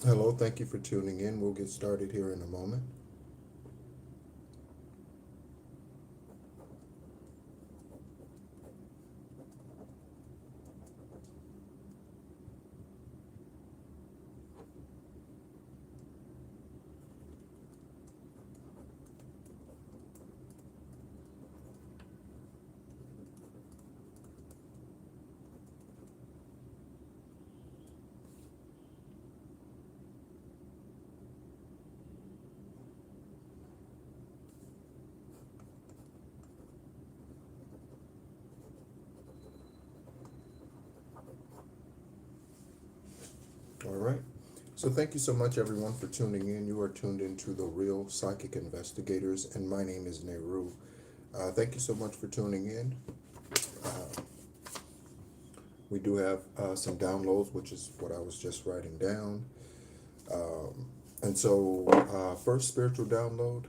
Hello, thank you for tuning in. We'll get started here in a moment. All right. So thank you so much, everyone, for tuning in. You are tuned into the Real Psychic Investigators, and my name is NEHRU. Thank you so much for tuning in. Uh, we do have some downloads, which is what I was just writing down. And so, first spiritual download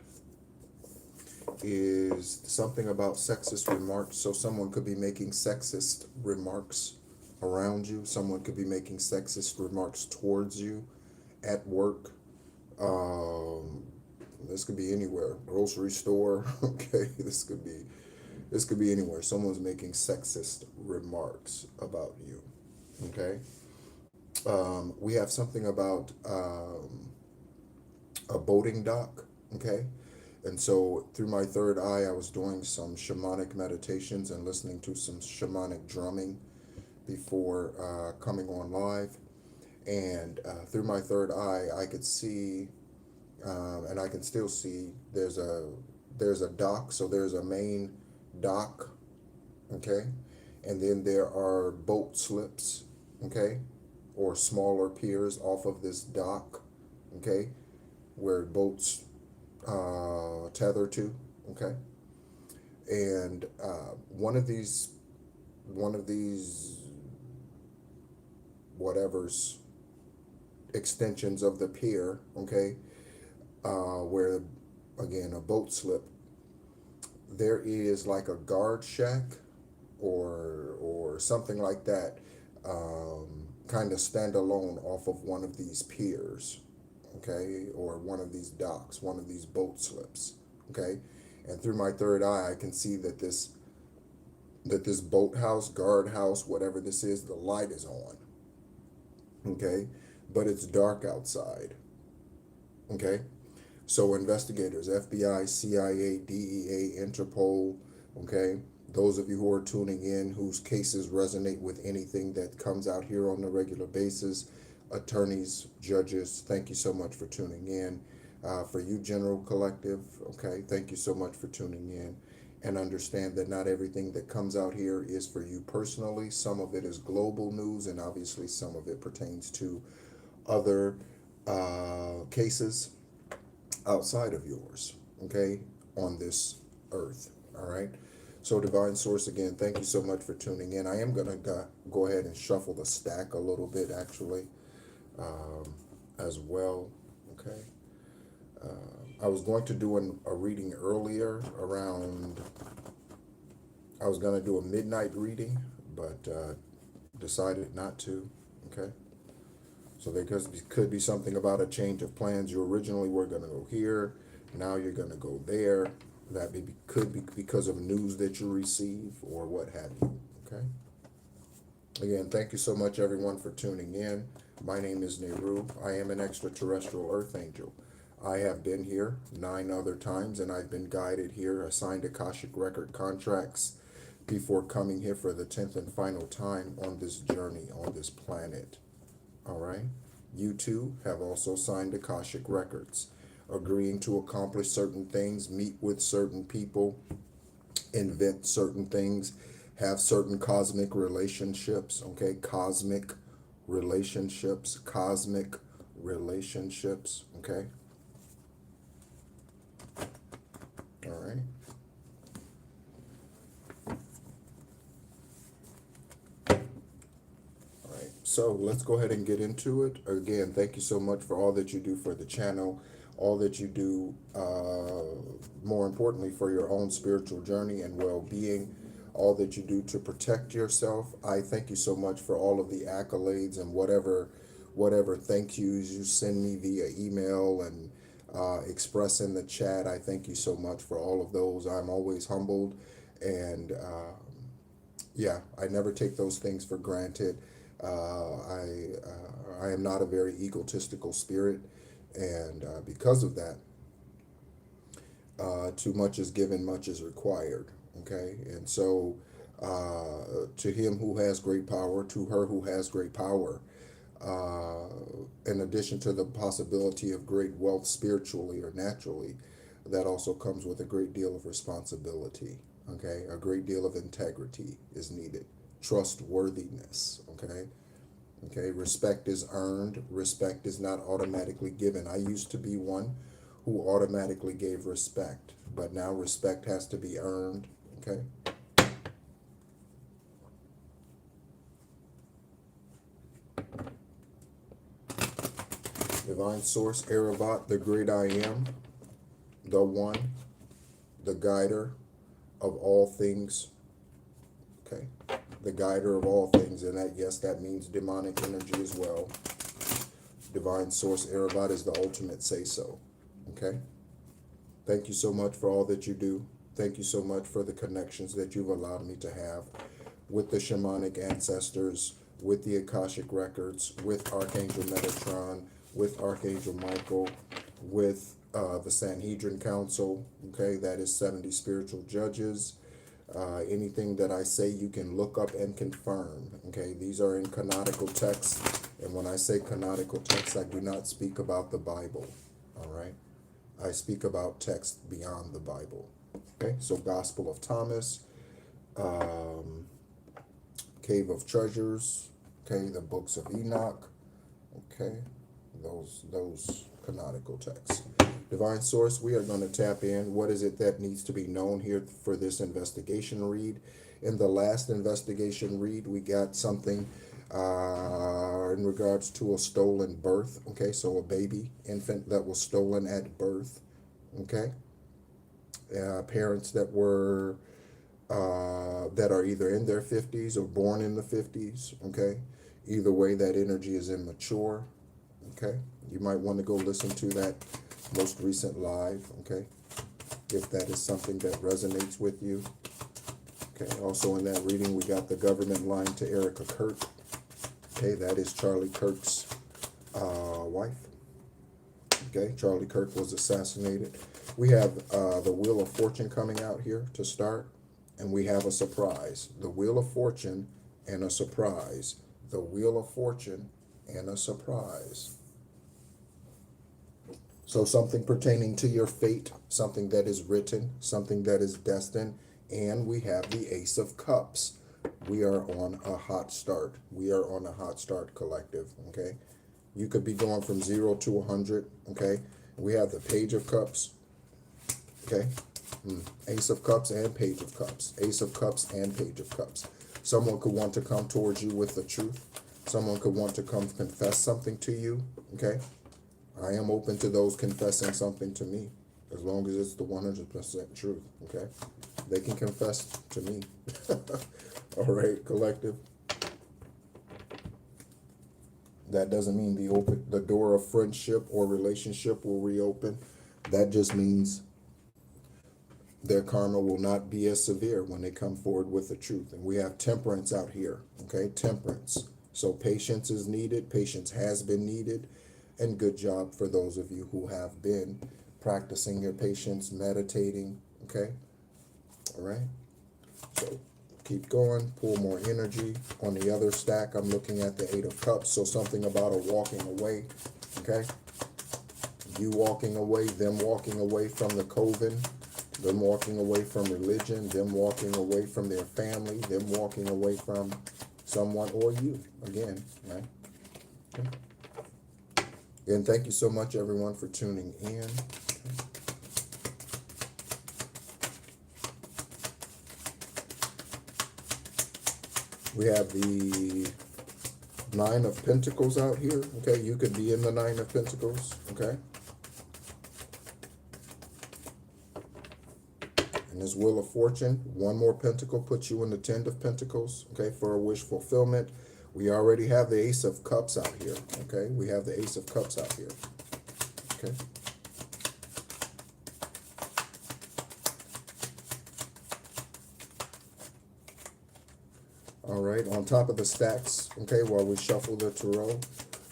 is something about sexist remarks. So someone could be making sexist remarks around you. Someone could be making sexist remarks towards you at work. Um, this could be anywhere, grocery store. Okay, this could be anywhere. Someone's making sexist remarks about you. Okay, we have something about a boating dock. Okay, and so through my third eye, I was doing some shamanic meditations and listening to some shamanic drumming before coming on live. And through my third eye, I could see, and I can still see. There's a dock, so there's a main dock, okay, and then there are boat slips, okay, or smaller piers off of this dock, okay, where boats tether to, okay, and one of these whatever's extensions of the pier, okay, where again a boat slip, there is like a guard shack or something like that, kind of stand alone off of one of these piers, okay, or one of these docks, one of these boat slips, okay, and through my third eye, I can see that this boat house, guard house, whatever this is, the light is on, okay, but it's dark outside, okay. So investigators, FBI, CIA, DEA, Interpol, okay, those of you who are tuning in whose cases resonate with anything that comes out here on a regular basis, attorneys, judges, thank you so much for tuning in. For you, General Collective, okay, thank you so much for tuning in. And understand that not everything that comes out here is for you personally. Some of it is global news, and obviously some of it pertains to other cases outside of yours, okay, on this earth. All right. So, Divine Source, again, thank you so much for tuning in. I am going to go ahead and shuffle the stack a little bit, actually, as well. Okay. I was going to do a reading earlier around, I was going to do a midnight reading, but decided not to. Okay. So there could be something about a change of plans. You originally were going to go here, now you're going to go there. Could be because of news that you receive or what have you. Okay. Again, thank you so much, everyone, for tuning in. My name is NEHRU. I am an extraterrestrial Earth Angel. I have been here 9 other times, and I've been guided here, assigned Akashic record contracts before coming here for the 10th and final time on this journey on this planet. All right. You too have also signed Akashic records, agreeing to accomplish certain things, meet with certain people, invent certain things, have certain cosmic relationships. Okay. Cosmic relationships. Okay. All right. All right, so let's go ahead and get into it. Again, thank you so much for all that you do for the channel, all that you do, more importantly, for your own spiritual journey and well-being, all that you do to protect yourself. I thank you so much for all of the accolades and whatever thank yous you send me via email and express in the chat. I thank you so much for all of those. I'm always humbled, and yeah, I never take those things for granted. I am not a very egotistical spirit, and because of that, too much is given, much is required. Okay, and so to him who has great power, to her who has great power, uh, in addition to the possibility of great wealth spiritually or naturally, that also comes with a great deal of responsibility. Okay, a great deal of integrity is needed, trustworthiness. Okay, okay, respect is earned, respect is not automatically given. I used to be one who automatically gave respect, but now respect has to be earned. Okay. Divine Source, Erevat, the great I am, the one, the guider of all things. Okay, the guider of all things, and that, yes, that means demonic energy as well. Divine Source, Erevat is the ultimate say-so. Okay, thank you so much for all that you do. Thank you so much for the connections that you've allowed me to have with the shamanic ancestors, with the Akashic records, with Archangel Metatron, with Archangel Michael, with the Sanhedrin Council. Okay, that is 70 spiritual judges. Anything that I say, you can look up and confirm. Okay, these are in canonical texts, and when I say canonical texts, I do not speak about the Bible. All right, I speak about texts beyond the Bible. Okay, so Gospel of Thomas, Cave of Treasures, okay, the books of Enoch, okay, those canonical texts. Divine Source, we are going to tap in. What is it that needs to be known here for this investigation read? In the last investigation read, we got something in regards to a stolen birth, okay, so a baby, infant that was stolen at birth, okay, parents that were that are either in their 50s or born in the 50s, okay? Either way, that energy is immature, okay? You might want to go listen to that most recent live, okay? If that is something that resonates with you. Okay, also in that reading, we got the government line to Erica Kirk. Okay, that is Charlie Kirk's wife. Okay, Charlie Kirk was assassinated. We have the Wheel of Fortune coming out here to start. And we have a surprise. The Wheel of Fortune and a surprise. The Wheel of Fortune and a surprise. So something pertaining to your fate, something that is written, something that is destined. And we have the Ace of Cups. We are on a hot start. We are on a hot start, collective, okay? You could be going from 0 to 100, okay? We have the Page of Cups, okay? Ace of Cups and Page of Cups. Ace of Cups and Page of Cups. Someone could want to come towards you with the truth. Someone could want to come confess something to you. Okay? I am open to those confessing something to me, as long as it's the 100% truth. Okay? They can confess to me. All right, collective. That doesn't mean the door of friendship or relationship will reopen. That just means their karma will not be as severe when they come forward with the truth. And we have temperance out here, okay? Temperance. So patience is needed. Patience has been needed. And good job for those of you who have been practicing your patience, meditating, okay? All right? So keep going. Pull more energy. On the other stack, I'm looking at the Eight of Cups. So something about a walking away, okay? You walking away, them walking away from the coven, them walking away from religion, them walking away from their family, them walking away from someone or you, again, right? Okay. And thank you so much, everyone, for tuning in. We have the Nine of Pentacles out here, okay? You could be in the Nine of Pentacles, okay? And this Wheel of Fortune, one more pentacle puts you in the Ten of Pentacles, okay, for a wish fulfillment. We already have the Ace of Cups out here, okay? We have the Ace of Cups out here, okay? All right, on top of the stacks, okay, while we shuffle the tarot,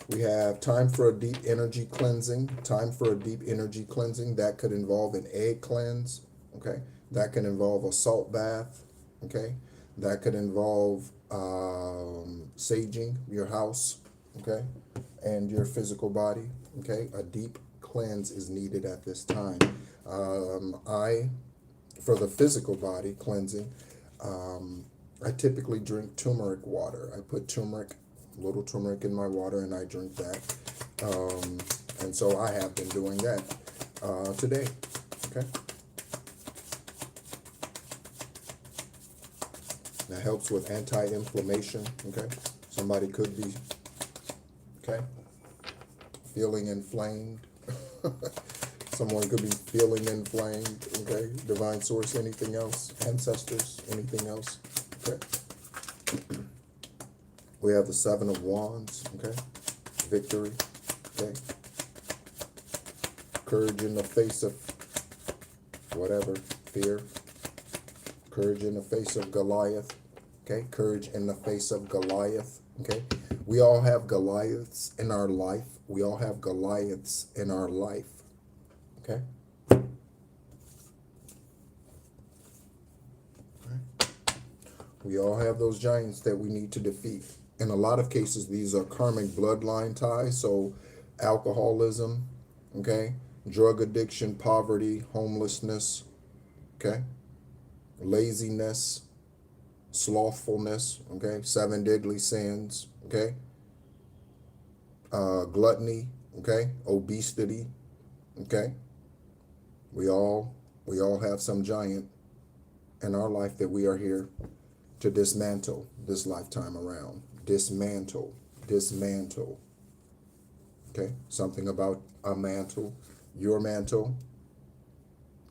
we have time for a deep energy cleansing. Time for a deep energy cleansing. That could involve an egg cleanse, okay? That can involve a salt bath, okay? That could involve saging your house, okay? And your physical body, okay? A deep cleanse is needed at this time. For the physical body cleansing, I typically drink turmeric water. I put turmeric, little turmeric in my water, and I drink that. And so I have been doing that today, okay? That helps with anti-inflammation, okay? Somebody could be, okay, feeling inflamed. Someone could be feeling inflamed, okay? Divine source, anything else? Ancestors, anything else? Okay. We have the Seven of Wands, okay? Victory, okay? Courage in the face of whatever, fear. Courage in the face of Goliath, okay? Courage in the face of Goliath, okay? We all have Goliaths in our life. We all have Goliaths in our life, okay? We all have those giants that we need to defeat. In a lot of cases, these are karmic bloodline ties. So alcoholism, okay? Drug addiction, poverty, homelessness, okay? Laziness, slothfulness, okay? 7 deadly sins, okay? Gluttony, okay? Obesity, okay? We all have some giant in our life that we are here to dismantle this lifetime around. Dismantle, dismantle. Okay, something about a mantle, your mantle.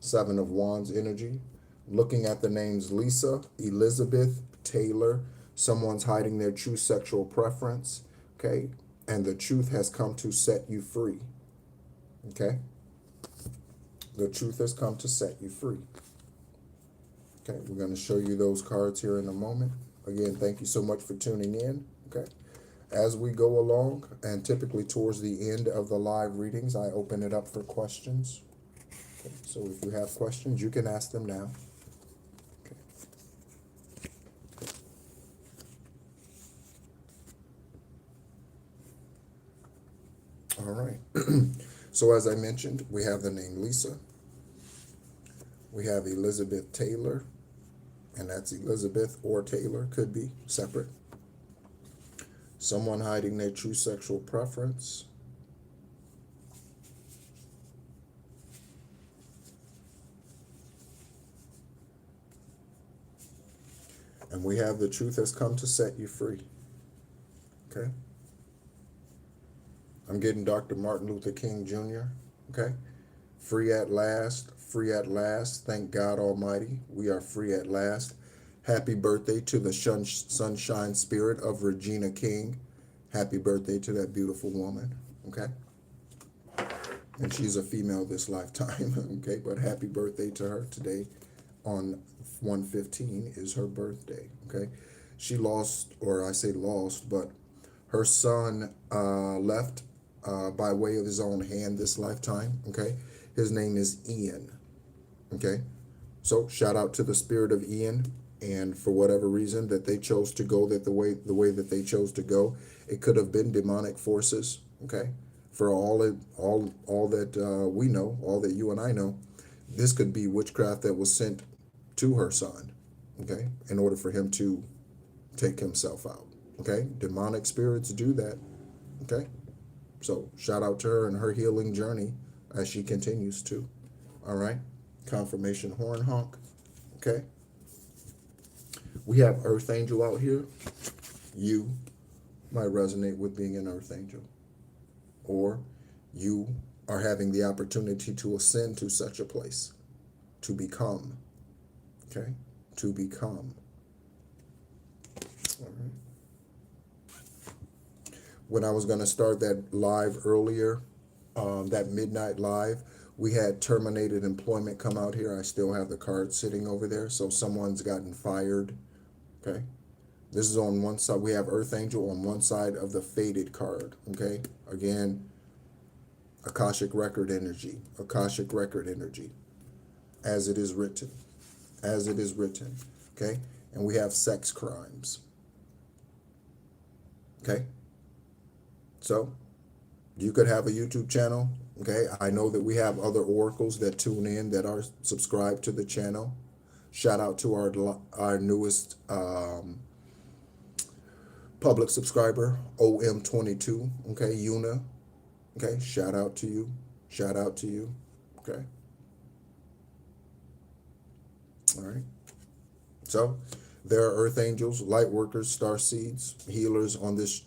Seven of Wands energy. Looking at the names Lisa, Elizabeth, Taylor. Someone's hiding their true sexual preference. Okay, and the truth has come to set you free. Okay, the truth has come to set you free. Okay, we're going to show you those cards here in a moment. Again, thank you so much for tuning in. Okay, as we go along, and typically towards the end of the live readings, I open it up for questions. Okay, so if you have questions, you can ask them now. Okay. All right. So as I mentioned, we have the name Lisa. We have Elizabeth Taylor, and that's Elizabeth or Taylor, could be separate. Someone hiding their true sexual preference. And we have the truth has come to set you free. Okay? I'm getting Dr. Martin Luther King Jr., okay? Free at last, free at last. Thank God Almighty, we are free at last. Happy birthday to the sunshine spirit of Regina King. Happy birthday to that beautiful woman, okay? And she's a female this lifetime, okay? But happy birthday to her today. On 1/15 is her birthday, okay? She lost, or I say lost, but her son left by way of his own hand this lifetime, okay? His name is Ian, okay? So shout out to the spirit of Ian, and for whatever reason that they chose to go the way that they chose to go, it could have been demonic forces, okay? For all that we know, all that you and I know, this could be witchcraft that was sent to her son, okay, in order for him to take himself out, okay? Demonic spirits do that, okay? So shout out to her and her healing journey as she continues to, all right? Confirmation horn honk, okay? We have Earth Angel out here. You might resonate with being an Earth Angel, or you are having the opportunity to ascend to such a place, to become, okay? To become. All right. when I was going to start that live earlier, that midnight live, we had terminated employment come out here. I still have the card sitting over there. So someone's gotten fired. Okay. This is on one side. We have Earth Angel on one side of the faded card. Okay. Again, Akashic record energy. Akashic record energy. As it is written. As it is written. Okay. And we have sex crimes. Okay. So you could have a YouTube channel. Okay. I know that we have other oracles that tune in that are subscribed to the channel. Shout out to our newest public subscriber, OM22. Okay. Una. Okay. Shout out to you. Shout out to you. Okay. All right. So there are earth angels, light workers, star seeds, healers on this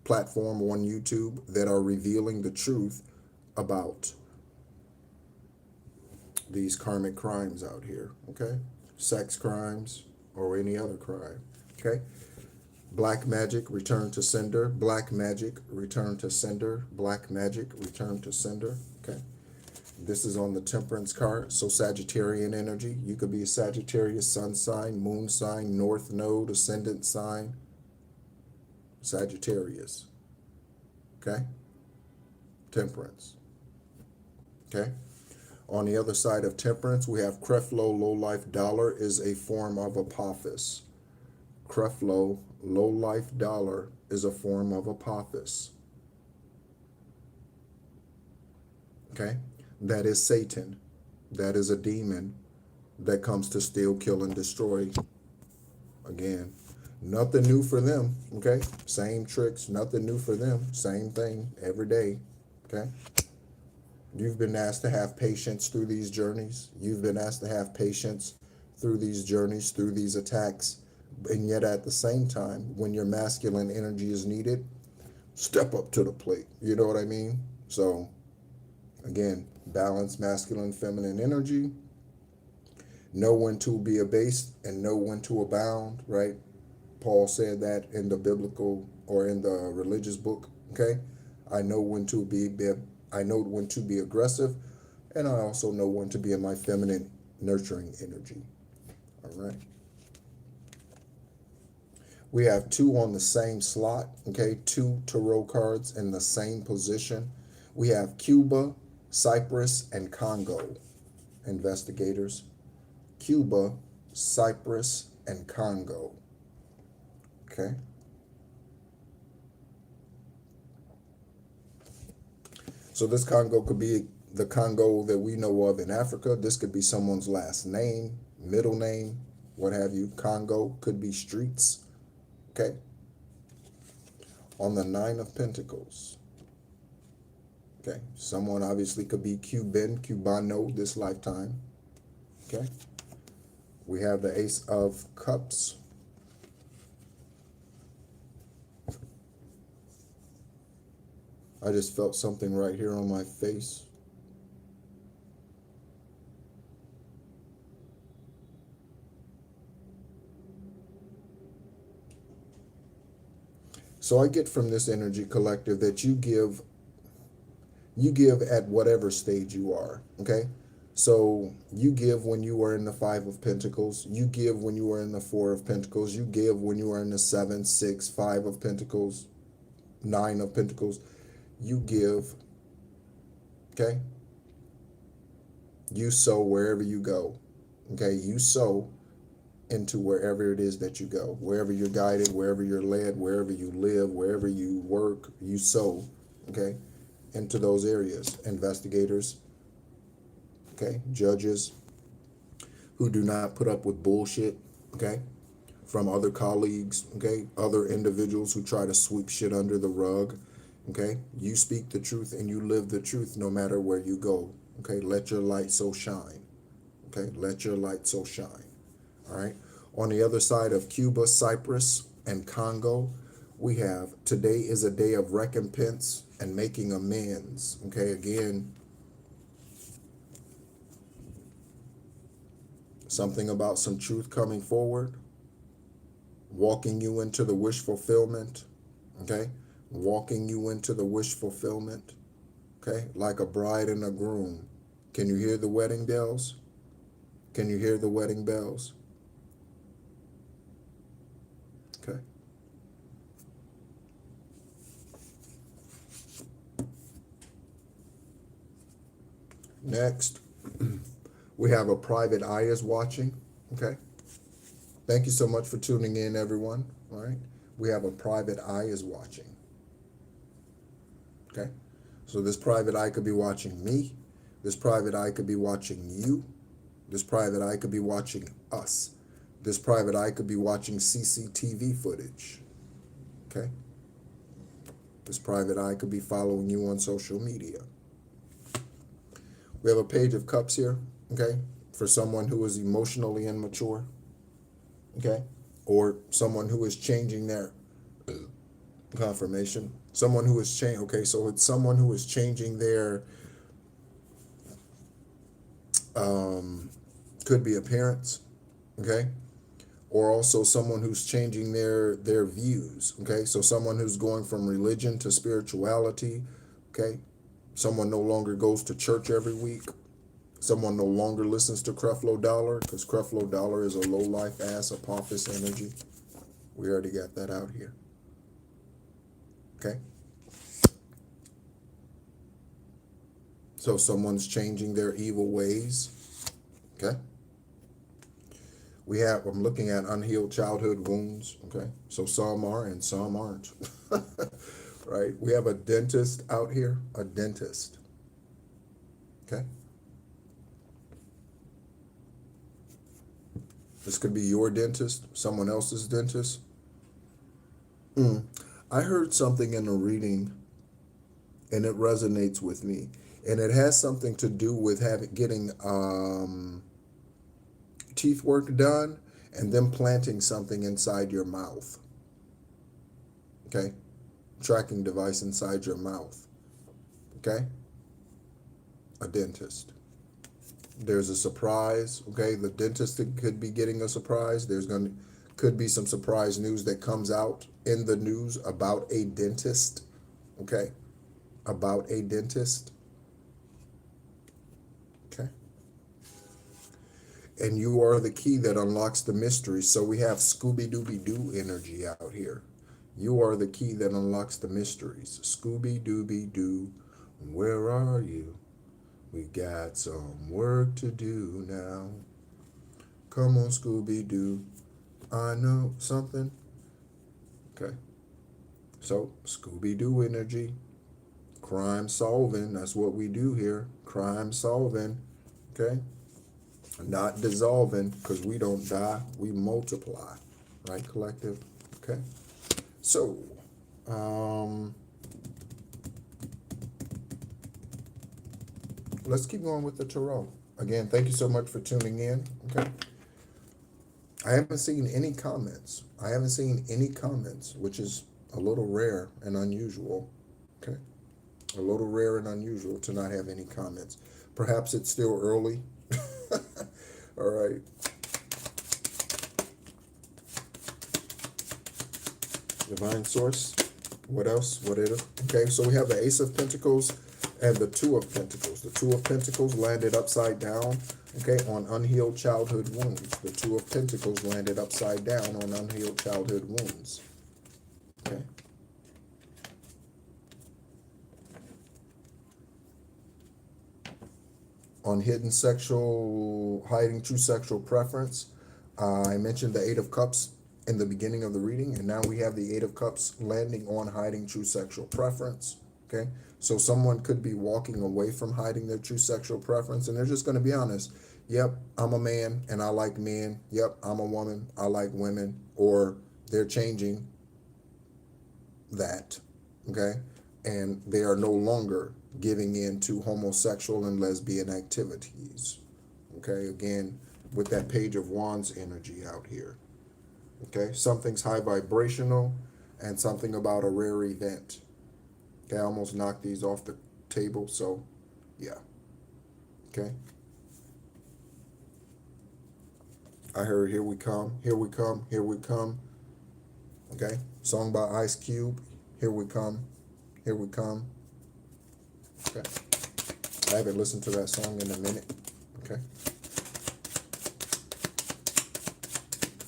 platform on YouTube that are revealing the truth about these karmic crimes out here. Okay. Sex crimes or any other crime. Okay. Black magic, return to sender. Black magic, return to sender. Black magic, return to sender. Okay. This is on the temperance card. So Sagittarian energy. You could be a Sagittarius sun sign, moon sign, north node, ascendant sign. Sagittarius. Okay. Temperance. Okay. On the other side of temperance, we have Creflo, low life dollar is a form of Apophis. Creflo, low life dollar is a form of Apophis. Okay. That is Satan. That is a demon that comes to steal, kill, and destroy. Again, nothing new for them. Okay. Same tricks, nothing new for them. Same thing every day. Okay. You've been asked to have patience through these journeys. You've been asked to have patience through these journeys, through these attacks. And yet at the same time, when your masculine energy is needed, step up to the plate. You know what I mean? So, again, balance masculine, feminine energy. Know when to be abased and know when to abound, right? Paul said that in the biblical or in the religious book, okay? I know when to be aggressive, and I also know when to be in my feminine nurturing energy. All right. We have 2 on the same slot, okay? 2 tarot cards in the same position. We have Cuba, Cyprus, and Congo. Investigators. Cuba, Cyprus, and Congo. Okay. So this Congo could be the Congo that we know of in Africa. This could be someone's last name, middle name, what have you. Congo could be streets. Okay. On the 9 of Pentacles. Okay. Someone obviously could be Cuban, Cubano this lifetime. Okay. We have the Ace of Cups. I just felt something right here on my face. So I get from this energy collective that you give at whatever stage you are, okay? So you give when you are in the 5 of Pentacles. You give when you are in the 4 of Pentacles. You give when you are in the 7, 6, 5 of Pentacles, 9 of Pentacles. You give, okay? You sow wherever you go, okay? You sow into wherever it is that you go, wherever you're guided, wherever you're led, wherever you live, wherever you work, you sow, okay, into those areas. Investigators, okay, judges who do not put up with bullshit, okay, from other colleagues, okay, other individuals who try to sweep shit under the rug, okay. You speak the truth and you live the truth no matter where you go, okay. Let your light so shine, okay. Let your light so shine. All right. On the other side of Cuba, Cyprus, and Congo, we have today is a day of recompense and making amends. Okay. Again, something about some truth coming forward, walking you into the wish fulfillment. Okay. walking you into the wish fulfillment, okay? Like a bride and a groom. Can you hear the wedding bells? Can you hear the wedding bells? Okay. Next, we have a private eye is watching, okay? Thank you so much for tuning in, everyone, all right? We have a private eye is watching, okay? So this private eye could be watching me. This private eye could be watching you. This private eye could be watching us. This private eye could be watching CCTV footage, okay? This private eye could be following you on social media. We have a page of cups here, okay, for someone who is emotionally immature, okay, or someone who is changing their confirmation. Someone who is changing, okay, so it's someone who is changing their, could be appearance, okay, or also someone who's changing their views, okay, so someone who's going from religion to spirituality, okay, someone no longer goes to church every week, someone no longer listens to Creflo Dollar, because Creflo Dollar is a low-life ass Apophis energy. We already got that out here, okay. So someone's changing their evil ways, okay. I'm looking at unhealed childhood wounds, okay? So some are and some aren't, right? We have a dentist out here, a dentist, okay? This could be your dentist, someone else's dentist. I heard something in a reading, and it resonates with me, and it has something to do with getting teeth work done and then planting something inside your mouth, okay? Tracking device inside your mouth, okay? A dentist. There's a surprise, okay? The dentist could be getting a surprise. Could be some surprise news that comes out in the news about a dentist, okay? About a dentist, okay? And you are the key that unlocks the mystery. So we have Scooby-Dooby-Doo energy out here. You are the key that unlocks the mysteries. Scooby-Dooby-Doo, where are you? We got some work to do now. Come on, Scooby-Doo. I know something. Okay. So, Scooby-Doo energy. Crime solving. That's what we do here. Crime solving. Okay. Not dissolving, because we don't die, we multiply, right, collective? Okay, so let's keep going with the tarot. Again, thank you so much for tuning in. Okay, I haven't seen any comments. Which is a little rare and unusual. Okay, a little rare and unusual to not have any comments. Perhaps it's still early. All right. Divine source. What else? What is it? Okay, so we have the Ace of Pentacles and the Two of Pentacles. The Two of Pentacles landed upside down, okay, on unhealed childhood wounds. The Two of Pentacles landed upside down on unhealed childhood wounds. Okay. On hiding true sexual preference, I mentioned the Eight of Cups in the beginning of the reading, and now we have the Eight of Cups landing on hiding true sexual preference, okay? So someone could be walking away from hiding their true sexual preference, and they're just going to be honest. Yep, I'm a man, and I like men. Yep, I'm a woman, I like women. Or they're changing that, okay? And they are no longer giving in to homosexual and lesbian activities, okay? Again, with that Page of Wands energy out here, okay? Something's high vibrational and something about a rare event. Okay, I almost knocked these off the table, so yeah, okay? I heard Here We Come, Here We Come, Here We Come, okay? Song by Ice Cube. Here we come. Here we come. Okay. I haven't listened to that song in a minute. Okay.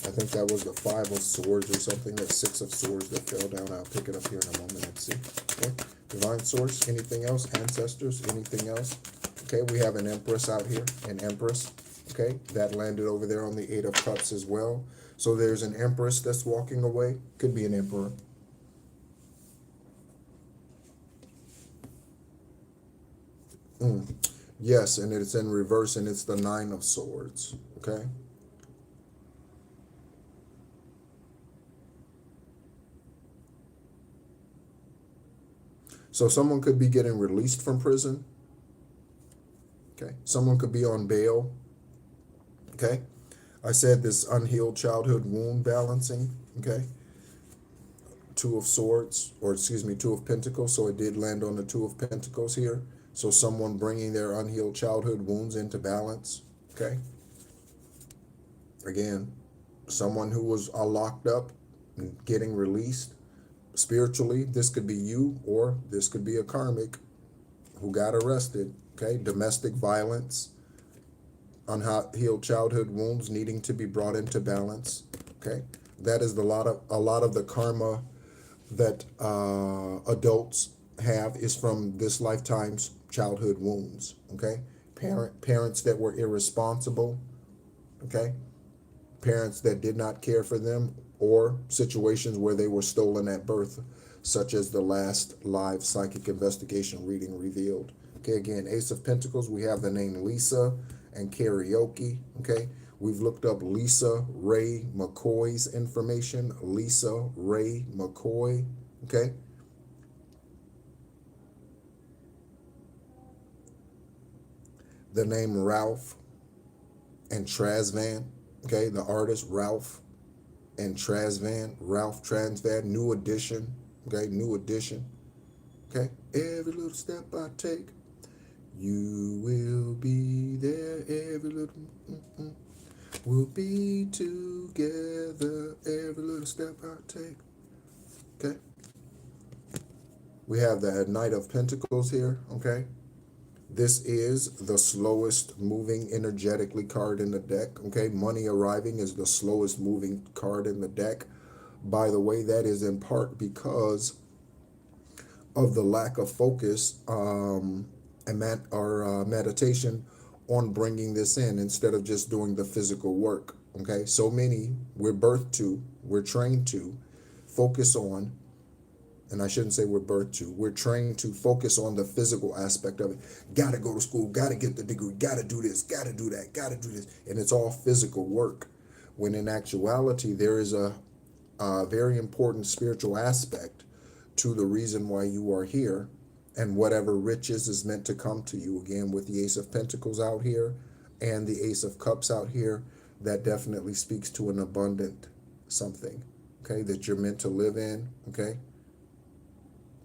I think that was the 5 of Swords or something. That 6 of Swords that fell down. I'll pick it up here in a moment and see. Okay. Divine Source. Anything else? Ancestors. Anything else? Okay. We have an Empress out here. An Empress. Okay. That landed over there on the 8 of Cups as well. So there's an Empress that's walking away. Could be an Emperor. Yes, and it's in reverse, and it's the 9 of Swords. Okay. So someone could be getting released from prison. Okay. Someone could be on bail. Okay. I said this unhealed childhood wound balancing. Okay. 2 of Swords, or excuse me, 2 of Pentacles. So it did land on the 2 of Pentacles here. So someone bringing their unhealed childhood wounds into balance. Okay. Again, someone who was locked up and getting released spiritually. This could be you, or this could be a karmic who got arrested. Okay. Domestic violence, unhealed childhood wounds needing to be brought into balance. Okay. That is a lot of the karma that adults have is from this lifetime's childhood wounds. Okay. Parents that were irresponsible. Okay. Parents that did not care for them, or situations where they were stolen at birth, such as the last live psychic investigation reading revealed. Okay, again, Ace of Pentacles, we have the name Lisa and karaoke. Okay, we've looked up Lisa Ray McCoy's information. Lisa Ray McCoy. Okay. The name Ralph and Transvan. Okay, the artist Ralph and Transvan. Ralph Transvan, new edition. Okay, new edition. Okay, every little step I take, you will be there. Every little we'll be together. Every little step I take. Okay. We have the Knight of Pentacles here. Okay. This is the slowest moving energetically card in the deck. Okay. Money arriving is the slowest moving card in the deck. By the way, that is in part because of the lack of focus and meditation on bringing this in, instead of just doing the physical work. Okay. So many, we're birthed to, we're trained to focus on, and I shouldn't say we're birthed to, we're trained to focus on the physical aspect of it. Got to go to school, got to get the degree, got to do this, got to do that, got to do this. And it's all physical work. When in actuality, there is a very important spiritual aspect to the reason why you are here, and whatever riches is meant to come to you. Again, with the Ace of Pentacles out here and the Ace of Cups out here, that definitely speaks to an abundant something, okay, that you're meant to live in. Okay.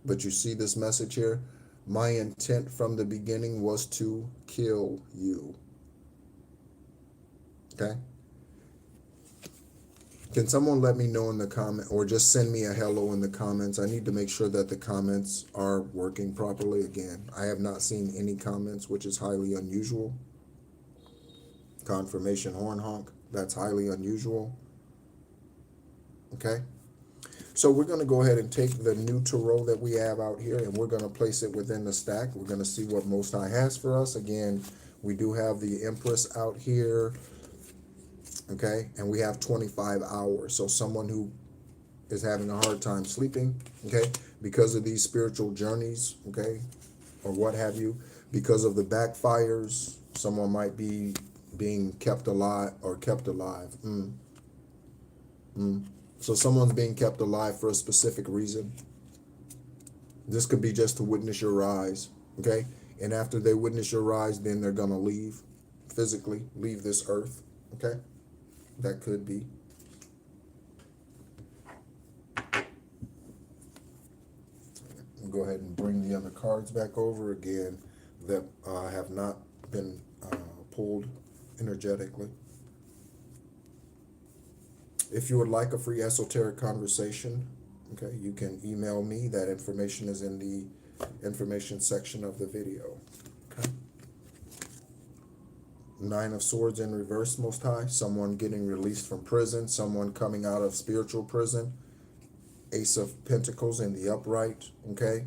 But you see this message here? My intent from the beginning was to kill you. Okay? Can someone let me know in the comment, or just send me a hello in the comments? I need to make sure that the comments are working properly. Again, I have not seen any comments, which is highly unusual. Confirmation horn honk. That's highly unusual. Okay? So we're going to go ahead and take the new tarot that we have out here, and we're going to place it within the stack. We're going to see what Most High has for us. Again, we do have the Empress out here, okay, and we have 25 hours. So someone who is having a hard time sleeping, okay, because of these spiritual journeys, okay, or what have you, because of the backfires, someone might be being kept alive or kept alive. So someone's being kept alive for a specific reason. This could be just to witness your rise, okay? And after they witness your rise, then they're going to leave, physically leave this earth, okay? That could be. We'll go ahead and bring the other cards back over again that have not been pulled energetically. If you would like a free esoteric conversation, Okay, you can email me. That information is in the information section of the video. Okay. Nine of Swords in reverse, Most High. Someone getting released from prison. Someone coming out of spiritual prison. Ace of Pentacles in the upright. Okay.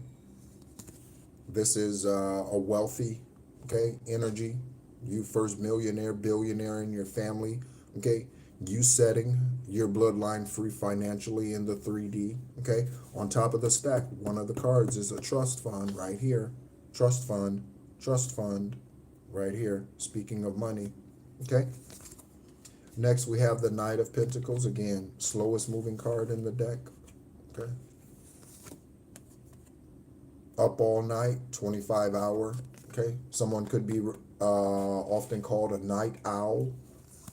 This is a wealthy, okay, energy. You first millionaire, billionaire in your family. Okay. You setting your bloodline free financially in the 3D. Okay. On top of the stack, one of the cards is a trust fund right here. Trust fund. Trust fund. Right here, speaking of money. Okay. Next, we have the Knight of Pentacles. Again, slowest moving card in the deck. Okay. Up all night, 25-hour. Okay. Someone could be often called a night owl.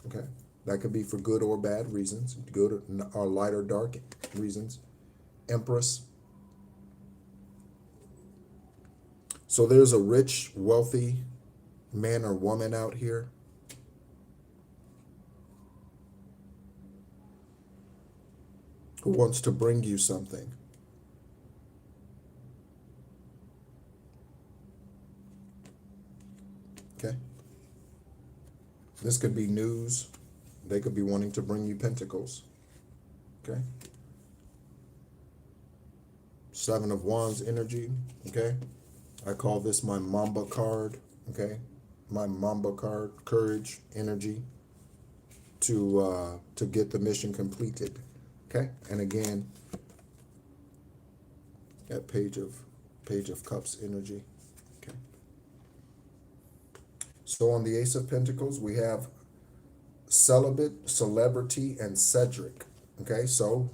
Okay. That could be for good or bad reasons. Good or light or dark reasons. Empress. So there's a rich, wealthy man or woman out here who wants to bring you something. Okay. This could be news. They could be wanting to bring you pentacles. Okay. Seven of Wands energy. Okay. I call this my Mamba card. Okay. My Mamba card, courage, energy to get the mission completed. Okay, and again, that Page of Cups energy. Okay. So on the Ace of Pentacles, we have celibate, celebrity, and Cedric. Okay, so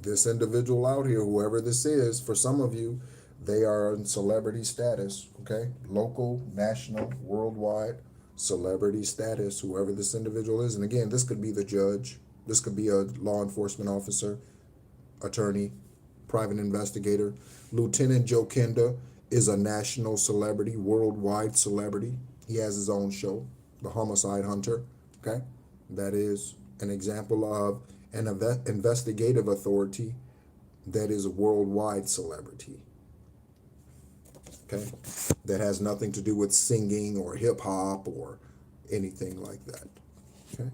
this individual out here, whoever this is, for some of you, they are in celebrity status, okay? Local, national, worldwide, celebrity status, whoever this individual is. And again, this could be the judge. This could be a law enforcement officer, attorney, private investigator. Lieutenant Joe Kenda is a national celebrity, worldwide celebrity. He has his own show, The Homicide Hunter, okay? That is an example of an investigative authority that is a worldwide celebrity. Okay, that has nothing to do with singing or hip hop or anything like that. Okay.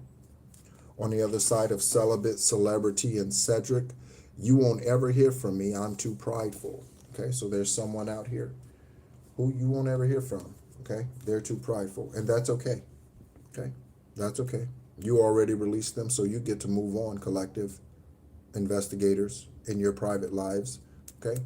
On the other side of celibate, celebrity, and Cedric, you won't ever hear from me. I'm too prideful. Okay, so there's someone out here who you won't ever hear from. Okay, they're too prideful, and that's okay. Okay, that's okay. You already released them, so you get to move on, collective investigators in your private lives. Okay.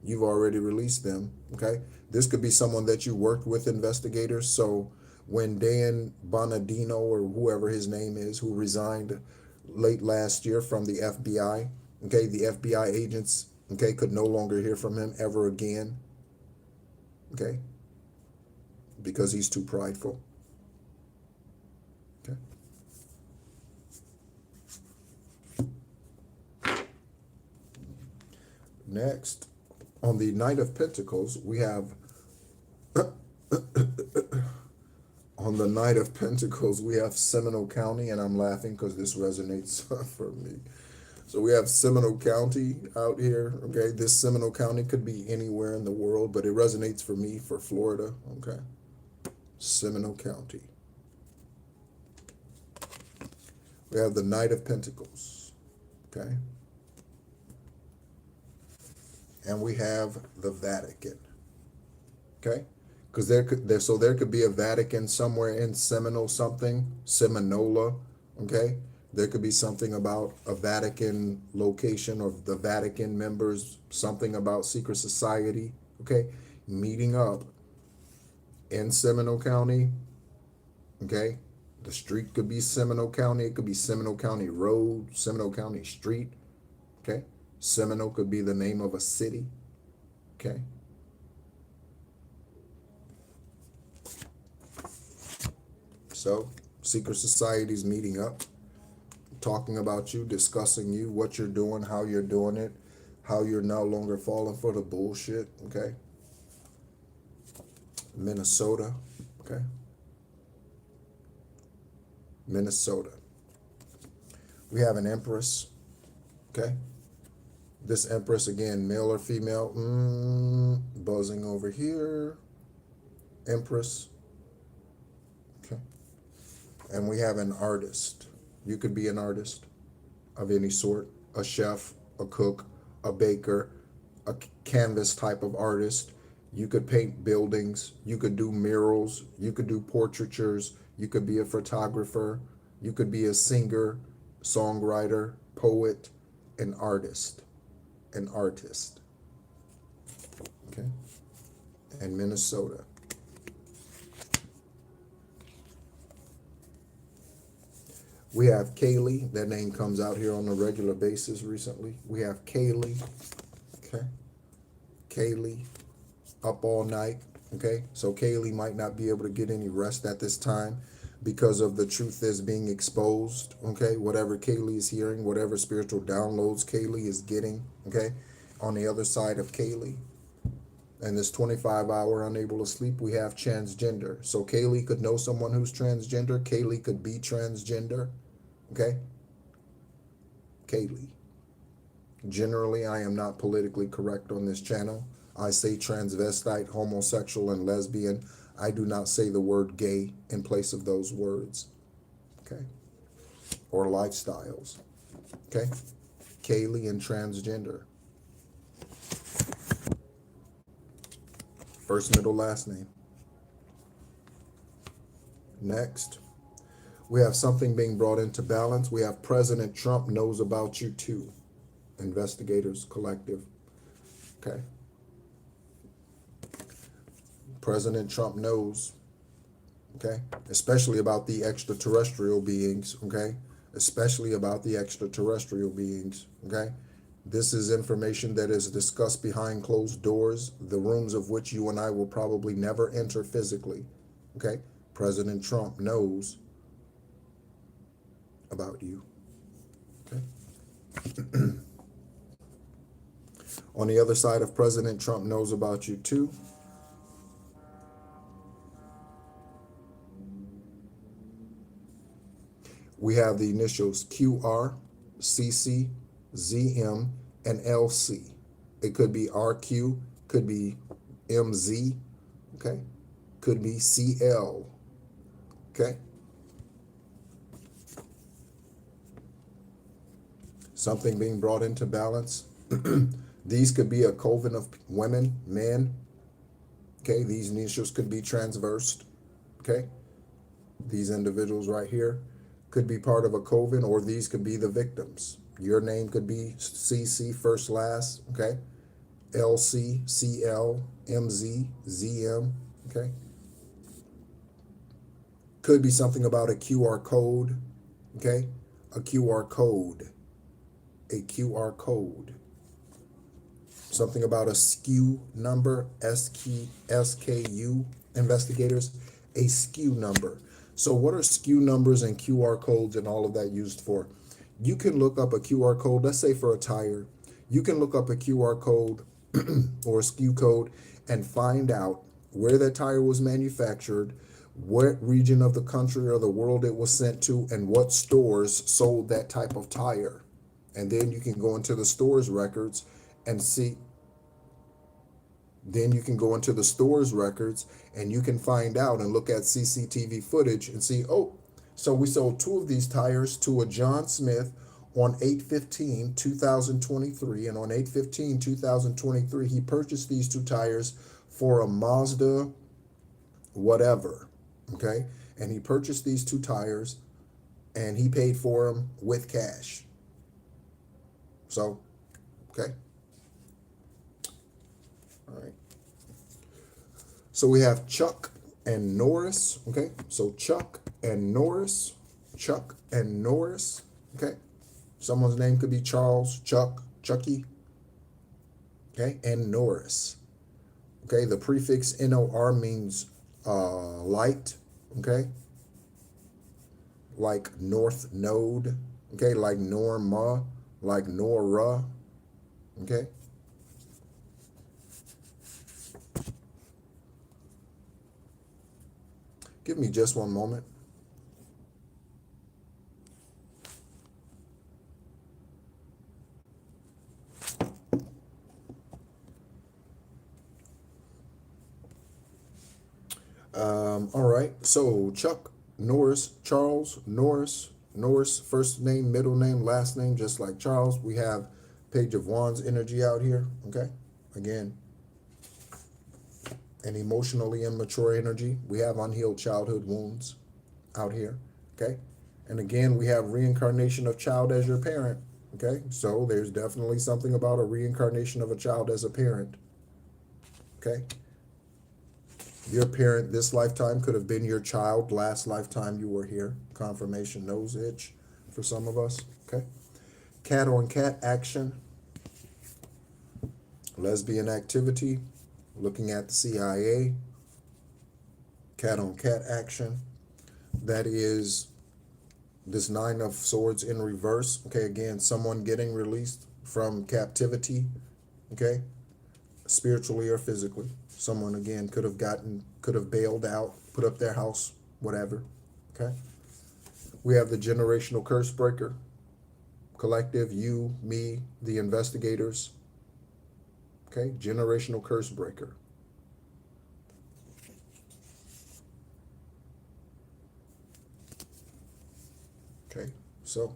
You've already released them, okay? This could be someone that you worked with, investigators. So when Dan Bonadino, or whoever his name is, who resigned late last year from the FBI, okay, the FBI agents, okay, could no longer hear from him ever again, okay, because he's too prideful, okay? Next, on the Knight of Pentacles, we have, on the Knight of Pentacles, we have Seminole County, and I'm laughing because this resonates for me. So we have Seminole County out here, okay? This Seminole County could be anywhere in the world, but it resonates for me for Florida, okay? Seminole County. We have the Knight of Pentacles, okay? And we have the Vatican, okay? Because there could be a Vatican somewhere in Seminole something, Seminola, okay? There could be something about a Vatican location or the Vatican members, something about secret society, okay? Meeting up in Seminole County, okay? The street could be Seminole County. It could be Seminole County Road, Seminole County Street, okay? Seminole could be the name of a city, okay? So, secret societies meeting up, talking about you, discussing you, what you're doing, how you're doing it, how you're no longer falling for the bullshit, okay? Minnesota, okay? Minnesota. We have an Empress, okay? This Empress, again, male or female? Buzzing over here. Empress. Okay. And we have an artist. You could be an artist of any sort, a chef, a cook, a baker, a canvas type of artist. You could paint buildings, you could do murals, you could do portraitures, you could be a photographer, you could be a singer, songwriter, poet, an artist, an artist. Okay? And Minnesota. We have Kaylee. That name comes out here on a regular basis recently. We have Kaylee. Okay. Kaylee, up all night. Okay. So Kaylee might not be able to get any rest at this time because of the truth that's being exposed. Okay. Whatever Kaylee is hearing, whatever spiritual downloads Kaylee is getting. Okay. On the other side of Kaylee, and this 25-hour unable to sleep, we have transgender. So Kaylee could know someone who's transgender. Kaylee could be transgender. Okay? Kaylee. Generally, I am not politically correct on this channel. I say transvestite, homosexual, and lesbian. I do not say the word gay in place of those words. Okay? Or lifestyles. Okay? Kaylee and transgender. First, middle, last name. Next. We have something being brought into balance. We have President Trump knows about you too. Investigators Collective. Okay. President Trump knows. Okay. Especially about the extraterrestrial beings. Okay. Especially about the extraterrestrial beings. Okay. This is information that is discussed behind closed doors, the rooms of which you and I will probably never enter physically. Okay. President Trump knows about you. Okay. On the other side of President Trump knows about you too. We have the initials QR, CC, ZM, and LC. It could be RQ, could be MZ, okay? Could be CL, okay? Something being brought into balance. These could be a coven of women, men, okay? These initials could be transversed, okay? These individuals right here could be part of a coven, or these could be the victims. Your name could be CC, first, last, okay? LC, CL, MZ, ZM, okay? Could be something about a QR code, okay? A QR code. A QR code. Something about a SKU number, SKU, investigators, a SKU number. So what are SKU numbers and QR codes and all of that used for? You can look up a QR code, let's say for a tire. You can look up a QR code or a SKU code and find out where that tire was manufactured, what region of the country or the world it was sent to, and what stores sold that type of tire. And then you can go into the store's records and see. Then you can go into the store's records and you can find out and look at CCTV footage and see, oh, so we sold 2 of these tires to a John Smith on 8/15/2023. And on 8/15/2023, he purchased these 2 tires for a Mazda whatever, okay? And he purchased these 2 tires and he paid for them with cash. So, okay. All right. So we have Chuck and Norris, okay? So Chuck and Norris, okay? Someone's name could be Charles, Chuck, Chucky, okay? And Norris, okay? The prefix NOR means light, okay? Like north node, okay? Like Norma, like Nora, okay? Give me just one moment. All right. So Chuck Norris, Charles Norris, first name, middle name, last name, just like Charles. We have Page of Wands energy out here. Okay. Again, an emotionally immature energy. We have unhealed childhood wounds out here. Okay. And again, we have reincarnation of child as your parent. Okay. So there's definitely something about a reincarnation of a child as a parent. Okay. Your parent this lifetime could have been your child last lifetime you were here. Confirmation nose itch for some of us. Okay. Cat on cat action. Lesbian activity. Looking at the CIA. Cat on cat action. That is this Nine of Swords in reverse. Okay. Again, someone getting released from captivity. Okay. Spiritually or physically. Someone, again, could have bailed out, put up their house, whatever. Okay. We have the generational curse breaker. Collective, you, me, the investigators. Okay. Generational curse breaker. Okay. So,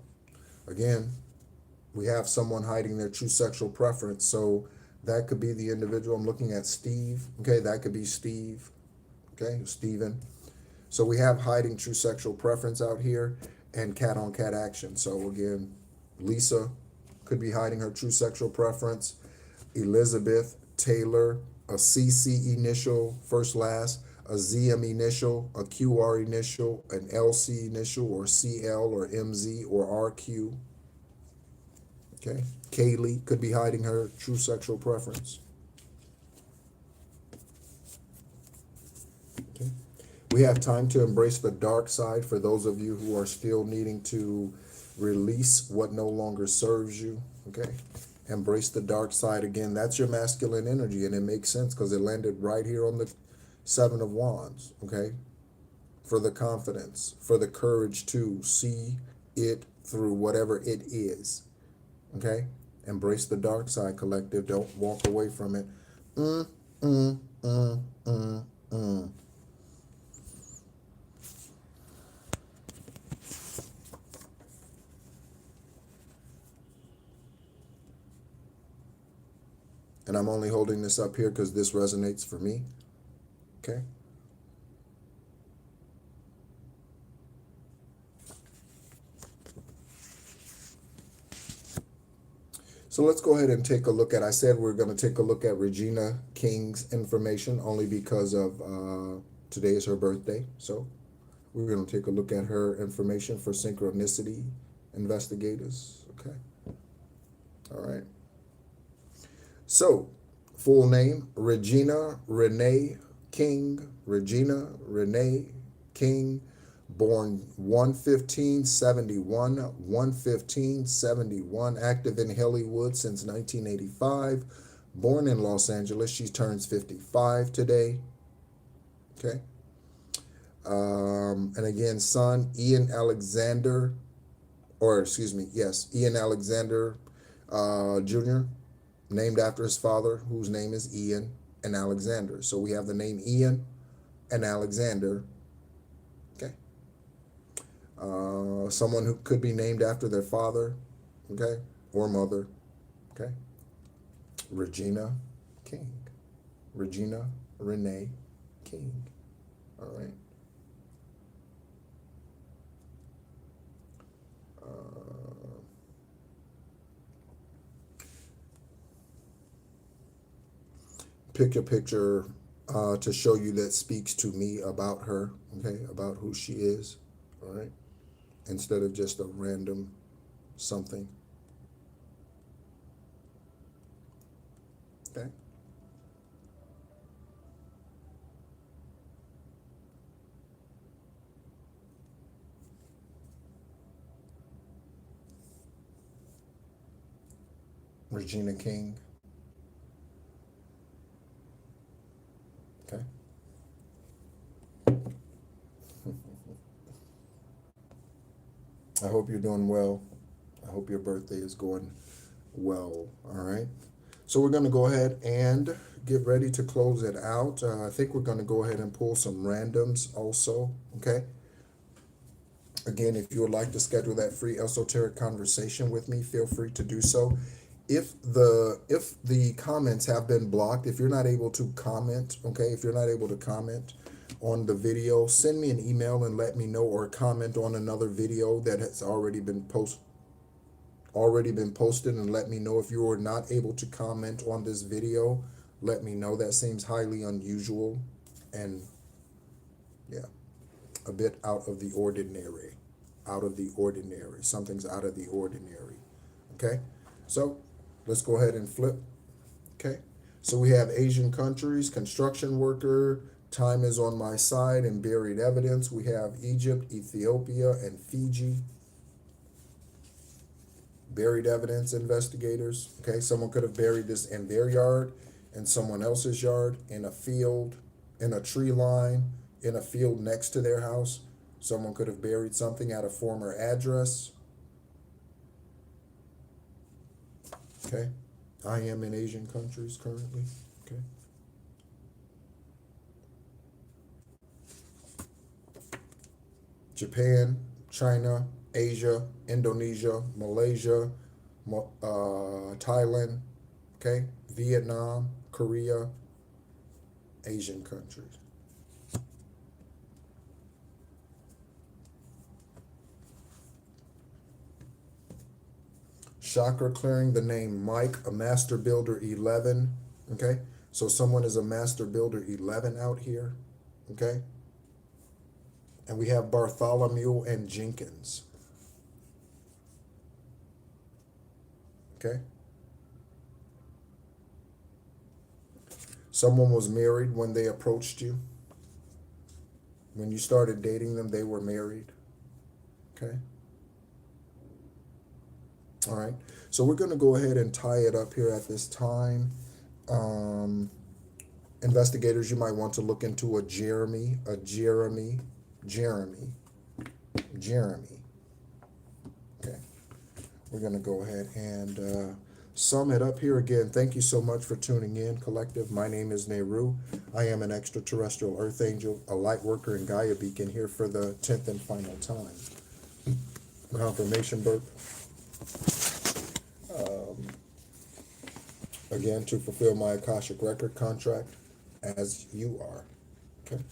again, we have someone hiding their true sexual preference. So, that could be the individual. I'm looking at Steve. Okay, that could be Steve. Okay, Steven. So we have hiding true sexual preference out here and cat on cat action. So again, Lisa could be hiding her true sexual preference. Elizabeth Taylor, a CC initial, first last, a ZM initial, a QR initial, an LC initial, or CL or MZ or RQ. Okay. Kaylee could be hiding her true sexual preference. Okay. We have time to embrace the dark side for those of you who are still needing to release what no longer serves you. Okay. Embrace the dark side again. That's your masculine energy, and it makes sense because it landed right here on the Seven of Wands. Okay. For the confidence, for the courage to see it through whatever it is. Okay. Embrace the dark side, collective. Don't walk away from it. Mm, mm, mm, mm, mm. And I'm only holding this up here because this resonates for me. Okay. So let's go ahead and take a look at, I said we're going to take a look at Regina King's information only because of today is her birthday. So we're going to take a look at her information for synchronicity investigators. Okay. All right. So full name, Regina Renee King. Regina Renee King. Born 1/15/71, 1/15/71, active in Hollywood since 1985. Born in Los Angeles, she turns 55 today. Okay. And again, son, Ian Alexander, Ian Alexander Jr., named after his father, whose name is Ian and Alexander. So we have the name Ian and Alexander. Okay. Someone who could be named after their father, okay, or mother, okay. Regina King. Regina Renee King. All right. Pick a picture to show you that speaks to me about her, okay, about who she is, all right, instead of just a random something. Okay. Regina King. Okay. I hope you're doing well. I hope your birthday is going well. All right. So we're going to go ahead and get ready to close it out. I think we're going to go ahead and pull some randoms also, okay? Again, if you would like to schedule that free esoteric conversation with me, feel free to do so. If the comments have been blocked, if you're not able to comment, okay, if you're not able to comment on the video, send me an email and let me know, or comment on another video that has already been posted, and let me know. If you are not able to comment on this video, let me know. That seems highly unusual and, yeah, a bit out of the ordinary. Something's out of the ordinary. Okay, so let's go ahead and flip. Okay, so we have Asian countries, construction worker, time is on my side, and buried evidence. We have Egypt, Ethiopia, and Fiji. Buried evidence investigators. Okay, someone could have buried this in their yard, in someone else's yard, in a field, in a tree line, in a field next to their house. Someone could have buried something at a former address. Okay, I am in Asian countries currently. Okay. Japan, China, Asia, Indonesia, Malaysia, Thailand, okay, Vietnam, Korea, Asian countries. Chakra clearing, the name Mike, a master builder 11, okay? So someone is a master builder 11 out here, okay? And we have Bartholomew and Jenkins. Okay? Someone was married when they approached you. When you started dating them, they were married. Okay? All right. So we're going to go ahead and tie it up here at this time. Investigators, you might want to look into a Jeremy. Okay. We're going to go ahead and sum it up here again. Thank you so much for tuning in, Collective. My name is NEHRU. I am an extraterrestrial earth angel, a light worker in Gaia Beacon, here for the 10th and final time. Confirmation birth. Again, to fulfill my Akashic record contract as you are. Okay.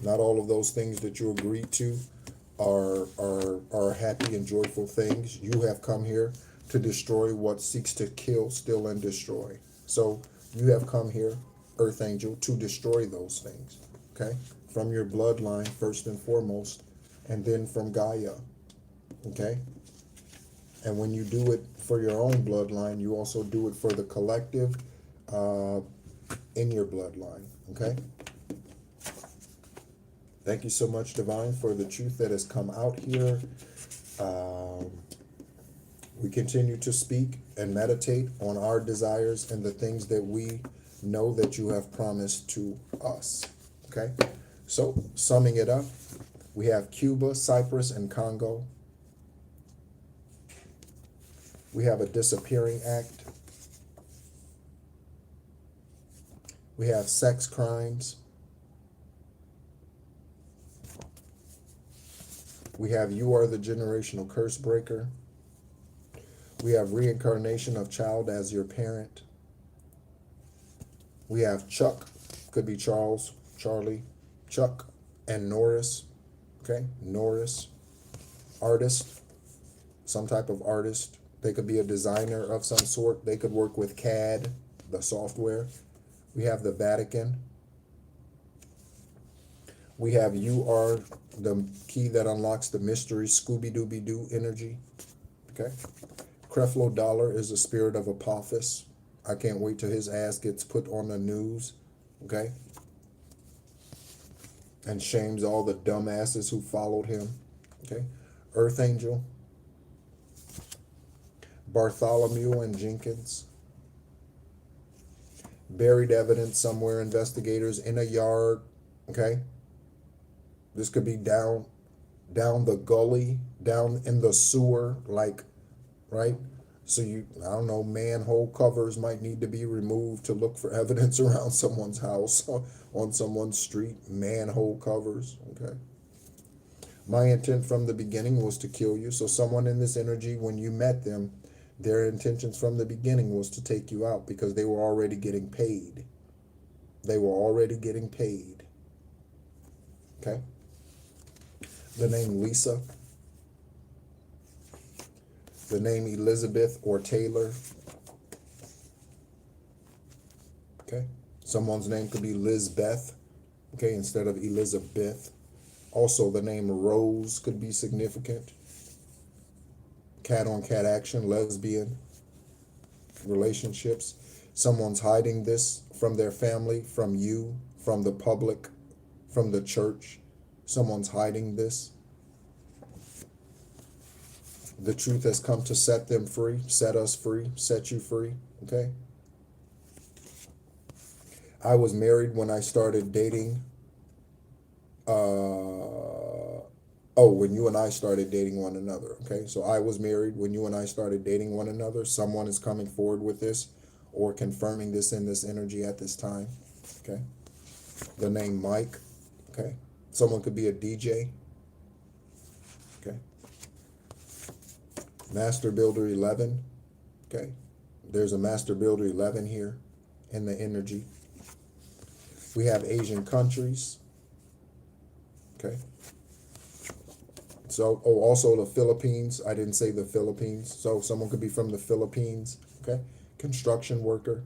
Not all of those things that you agreed to are happy and joyful things. You have come here to destroy what seeks to kill, steal, and destroy. So you have come here, Earth Angel, to destroy those things. Okay? From your bloodline, first and foremost, and then from Gaia. Okay? And when you do it for your own bloodline, you also do it for the collective in your bloodline. Okay? Thank you so much, Divine, for the truth that has come out here. We continue to speak and meditate on our desires and the things that we know that you have promised to us. Okay? So, summing it up, we have Cuba, Cyprus, and Congo. We have a disappearing act. We have sex crimes. We have you are the generational curse breaker. We have reincarnation of child as your parent. We have Chuck, could be Charles, Charlie, Chuck, and Norris. Okay, Norris, artist, some type of artist. They could be a designer of some sort. They could work with CAD, the software. We have the Vatican. We have you are the key that unlocks the mystery, Scooby-Dooby-Doo energy. Okay. Creflo Dollar is the spirit of Apophis. I can't wait till his ass gets put on the news. Okay. And shames all the dumbasses who followed him. Okay. Earth Angel. Bartholomew and Jenkins. Buried evidence somewhere, investigators in a yard. Okay. This could be down the gully, down in the sewer, like, right? So I don't know, manhole covers might need to be removed to look for evidence around someone's house, on someone's street, manhole covers, okay? My intent from the beginning was to kill you. So someone in this energy, when you met them, their intentions from the beginning was to take you out because they were already getting paid. They were already getting paid, okay? The name Lisa, the name Elizabeth or Taylor, okay? Someone's name could be Lizbeth, okay, instead of Elizabeth. Also, the name Rose could be significant. Cat-on-cat action, lesbian relationships. Someone's hiding this from their family, from you, from the public, from the church. Someone's hiding this. The truth has come to set them free, set us free, set you free, okay? I was married when I started dating. When you and I started dating one another, okay? So I was married when you and I started dating one another. Someone is coming forward with this or confirming this in this energy at this time, okay? The name Mike, okay? Someone could be a DJ, okay? Master Builder 11, okay? There's a Master Builder 11 here in the energy. We have Asian countries, okay? So, also the Philippines. I didn't say the Philippines. So someone could be from the Philippines, okay? Construction worker.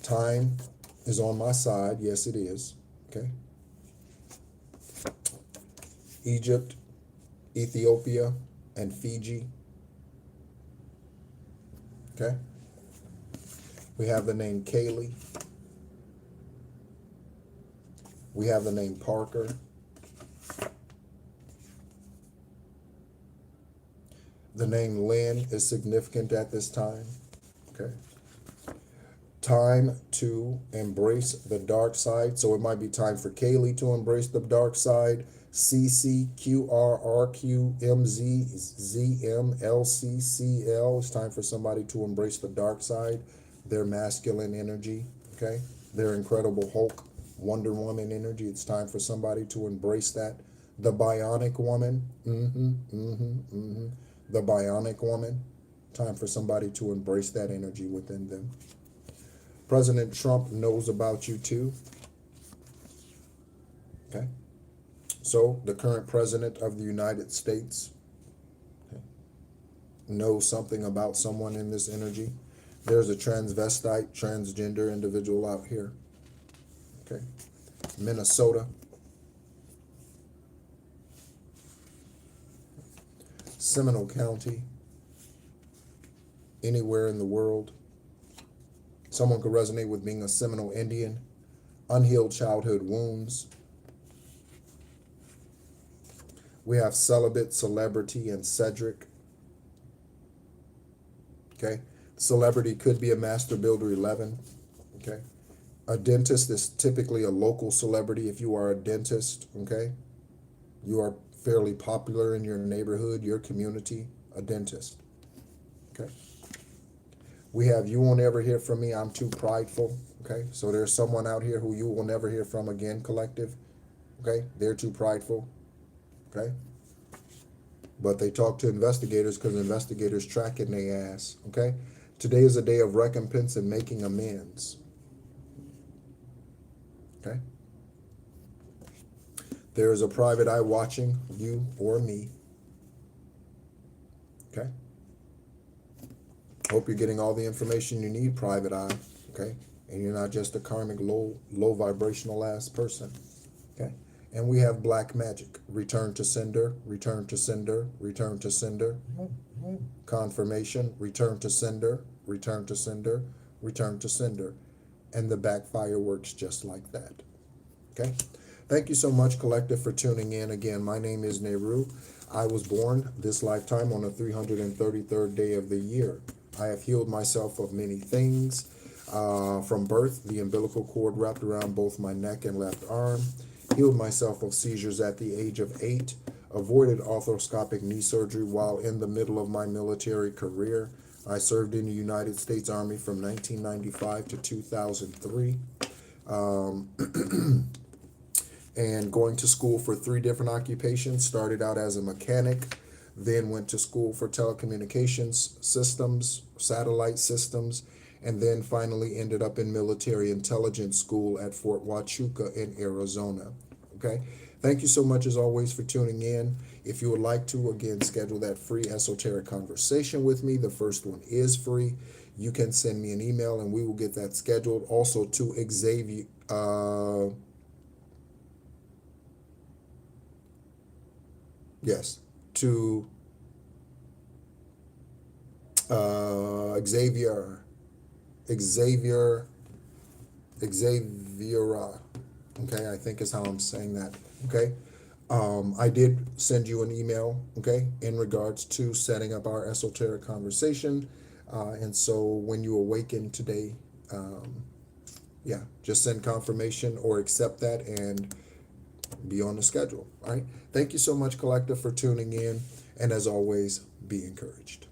Time is on my side. Yes, it is, okay? Egypt, Ethiopia, and Fiji, okay? We have the name Kaylee. We have the name Parker. The name Lynn is significant at this time, okay? Time to embrace the dark side. So it might be time for Kaylee to embrace the dark side. CCQRRQMZZMLCCL. It's time for somebody to embrace the dark side, their masculine energy, okay? Their Incredible Hulk, Wonder Woman energy. It's time for somebody to embrace that. The Bionic Woman, the Bionic Woman. Time for somebody to embrace that energy within them. President Trump knows about you too. Okay. So the current president of the United States, okay, knows something about someone in this energy. There's a transvestite, transgender individual out here. Okay. Minnesota. Seminole County. Anywhere in the world. Someone could resonate with being a Seminole Indian. Unhealed childhood wounds. We have celibate, celebrity, and Cedric. Okay. Celebrity could be a Master Builder 11. Okay. A dentist is typically a local celebrity if you are a dentist. Okay. You are fairly popular in your neighborhood, your community, a dentist. Okay. We have you won't ever hear from me, I'm too prideful. Okay. So there's someone out here who you will never hear from again, collective. Okay. They're too prideful. Okay. But they talk to investigators because investigators track in their ass. Okay. Today is a day of recompense and making amends. Okay. There is a private eye watching you or me. Okay. Hope you're getting all the information you need, private eye. Okay. And you're not just a karmic low vibrational ass person. Okay. And we have black magic. Return to sender, return to sender, return to sender. Confirmation, return to sender, return to sender, return to sender. And the backfire works just like that. Okay. Thank you so much, collective, for tuning in. Again, my name is NEHRU. I was born this lifetime on the 333rd day of the year. I have healed myself of many things. From birth, the umbilical cord wrapped around both my neck and left arm. Healed myself of seizures at the age of 8. Avoided arthroscopic knee surgery while in the middle of my military career. I served in the United States Army from 1995 to 2003. And going to school for 3 different occupations. Started out as a mechanic, then went to school for telecommunications systems, satellite systems, and then finally ended up in military intelligence school at Fort Huachuca in Arizona. Okay. Thank you so much as always for tuning in. If you would like to, again, schedule that free esoteric conversation with me, the first one is free. You can send me an email and we will get that scheduled. Also to Xavier, yes, to Xavier, Xaviera. Okay, I think is how I'm saying that. Okay. I did send you an email, okay, in regards to setting up our esoteric conversation. And so when you awaken today, yeah, just send confirmation or accept that and be on the schedule. All right. Thank you so much, Collective, for tuning in. And as always, be encouraged.